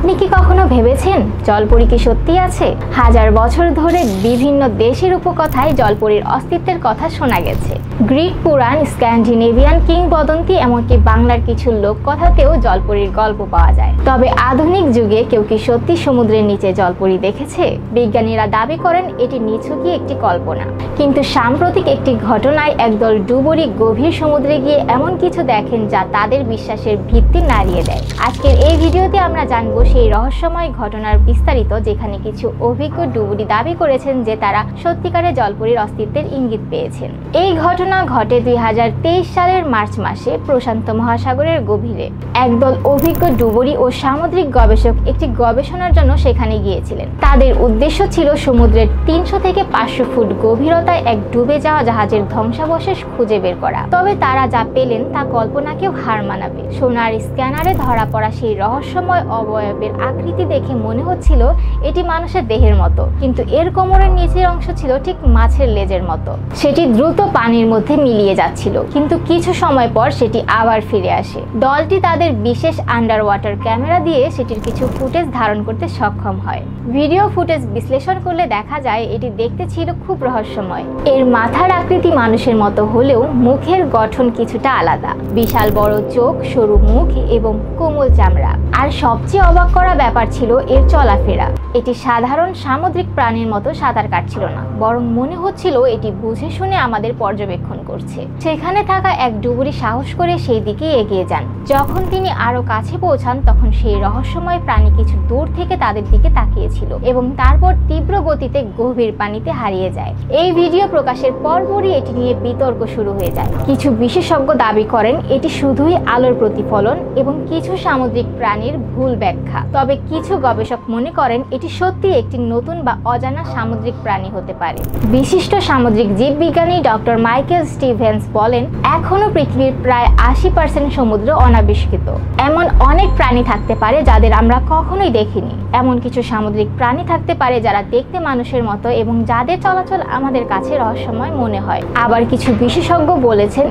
আপনি কি কখনো ভেবেছেন জলপরি কি সত্যি আছে? হাজার বছর ধরে বিভিন্ন দেশের উপকথায় জলপরীর অস্তিত্বের কথা শোনা গেছে। গ্রিক পুরাণ, স্ক্যান্ডিনেভিয়ান কিংবদন্তি, এমনকি বাংলার কিছু লোককথাতেও জলপরীর গল্প পাওয়া যায়। তবে আধুনিক যুগে কেউ কি সত্যি সমুদ্রের নিচে জলপরী দেখেছে? বিজ্ঞানীরা দাবি করেন এটি নিছকই একটি কল্পনা। কিন্তু সাম্প্রতিক একটি ঘটনায় একদল ডুবুরি গভীর সমুদ্রে গিয়ে এমন কিছু দেখেন যা তাদের বিশ্বাসের ভিত্তি নাড়িয়ে দেয়। আজকের এই ভিডিওতে আমরা জানবো সেই রহস্যময় ঘটনার বিস্তারিত, যেখানে কিছু অভিজ্ঞ ডুবুরি দাবি করেছেন যে তারা সত্যিকারে জলপরীর অস্তিত্বের ইঙ্গিত পেয়েছেন। এই ঘটনা ঘটে 2023 সালের মার্চ মাসে প্রশান্ত মহাসাগরের গভীরে। একদল অভিজ্ঞ ডুবুরি ও সামুদ্রিক গবেষক একটি গবেষণার জন্য সেখানে গিয়েছিলেন। তাদের উদ্দেশ্য ছিল সমুদ্রের 300 থেকে 500 ফুট গভীরতায় এক ডুবে যাওয়া জাহাজের ধ্বংসাবশেষ খুঁজে বের করা। তবে তারা যা পেলেন তা কল্পনাকেও হার মানাবে। সোনার স্ক্যানারে ধরা পড়া সেই রহস্যময় অবয়বের আকৃতি দেখে মনে হচ্ছিল এটি মানুষের দেহের মতো, কিন্তু এর কোমরের নিচের অংশ ছিল ঠিক মাছের লেজের মতো। সেটি দ্রুত পানির মধ্যে মিলিয়ে যাচ্ছিল, কিন্তু কিছু সময় পর সেটি আবার ফিরে আসে। দলটি তাদের বিশেষ আন্ডার ওয়াটার ক্যামেরা দিয়ে সেটির কিছু ফুটেজ ধারণ করতে সক্ষম হয়। ভিডিও ফুটেজ বিশ্লেষণ করলে দেখা যায় এটি দেখতে ছিল খুব রহস্যময়। এর মাথার আকৃতি মানুষের মতো হলেও মুখের গঠন কিছুটা আলাদা। বিশাল বড় চোখ, সরু মুখ এবং কোমল চামড়া। আর সবচেয়ে অবাক করা ব্যাপার ছিল এর চলাফেরা। এটি সাধারণ সামুদ্রিক প্রাণীর মতো সাঁতার কাটছিল না, বরং মনে হচ্ছিল এটি বুঝে শুনে আমাদের পর্যবেক্ষণ করছে। সেখানে থাকা এক ডুবুরি সাহস করে সেই দিকে এগিয়ে যান। যখন তিনি আরো কাছে পৌঁছান তখন সেই রহস্যময় প্রাণী কিছু দূর থেকে তাদের দিকে তাকিয়েছিল এবং তারপর তীব্র গতিতে গভীর পানিতে হারিয়ে যায়। এই ভিডিও প্রকাশের পরপরই এটি নিয়ে বিতর্ক শুরু হয়ে যায়। কিছু বিশেষজ্ঞ দাবি করেন এটি শুধুই আলোর প্রতিফলন এবং কিছু সামুদ্রিক প্রাণীর ভুল ব্যাখ্যা। তবে কিছু গবেষক মনে করেন এটি সত্যি একটি নতুন বা অজানা সামুদ্রিক প্রাণী হতে পারে। বিশিষ্ট সামুদ্রিক জীববিজ্ঞানী ডক্টর মাইকেল স্টিভেন্স বলেন, এখনো পৃথিবীর প্রায় 80% সমুদ্র অনাবিষ্কৃত। এমন অনেক প্রাণী থাকতে পারে যাদের আমরা কখনোই দেখিনি। এমন কিছু সামুদ্রিক প্রাণী থাকতে পারে যারা দেখতে মানুষের মতো এবং যাদের চলাচল আমাদের কাছে রহস্যময় মনে হয়। আবার কিছু বিশেষজ্ঞ বলছেন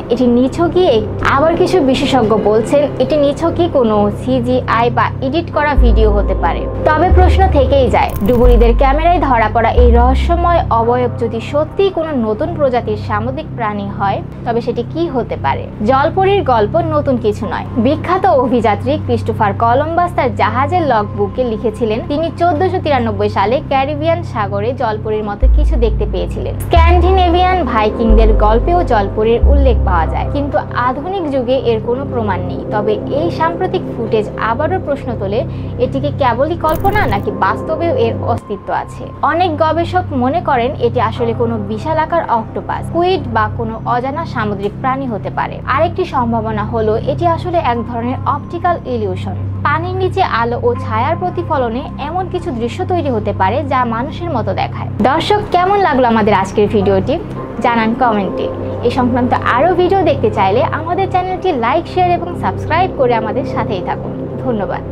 এটি নিছকই কোনো সিজিআই বা এডিট করা ভিডিও হতে পারে। তবে প্রশ্ন থেকেই যায়, ডুবুরিদের ক্যামেরায় ধরা পড়া এই রহস্যময় অবয়ব যদি সত্যিই কোনো নতুন প্রজাতির সামুদ্রিক প্রাণী হয়, তবে সেটি কি হতে পারে? জলপরীর গল্প নতুন কিছু নয়। বিখ্যাত অভিযাত্রী ক্রিস্টোফার কলম্বাস তার জাহাজের লগবুকে লিখেছিলেন তিনি 1493 সালে ক্যারিবিয়ান সাগরে জলপরীর মতো কিছু দেখতে পেয়েছিলেন। স্ক্যান্ডিনেভিয়ান ভাইকিংদের গল্পেও জলপরীর উল্লেখ পাওয়া যায়, কিন্তু আধুনিক যুগে এর কোনো প্রমাণ নেই। তবে এই সাম্প্রতিক ফুটেজ আবারও প্রশ্ন তোলে, এটি কি কেবলই কল্পনা নাকি বাস্তবেও এর অস্তিত্ব আছে? অনেক গবেষক মনে করেন এটি আসলে কোনো বিশাল আকার অক্টোপাস, স্কুইড বা কোনো অজানা সামুদ্রিক প্রাণী হতে পারে। আরেকটি সম্ভাবনা হলো এটি আসলে এক ধরনের অপটিক্যাল ইলিউশন। পানির নিচে আলো ও ছায়ার প্রতিফলনে এমন কিছু দৃশ্য তৈরি হতে পারে যা মানুষের মতো দেখায়। দর্শক, কেমন লাগলো আমাদের আজকের ভিডিওটি? জানান কমেন্টে। এই সংক্রান্ত আরও ভিডিও দেখতে চাইলে আমাদের চ্যানেলটি লাইক, শেয়ার এবং সাবস্ক্রাইব করে আমাদের সাথেই থাকুন। ধন্যবাদ।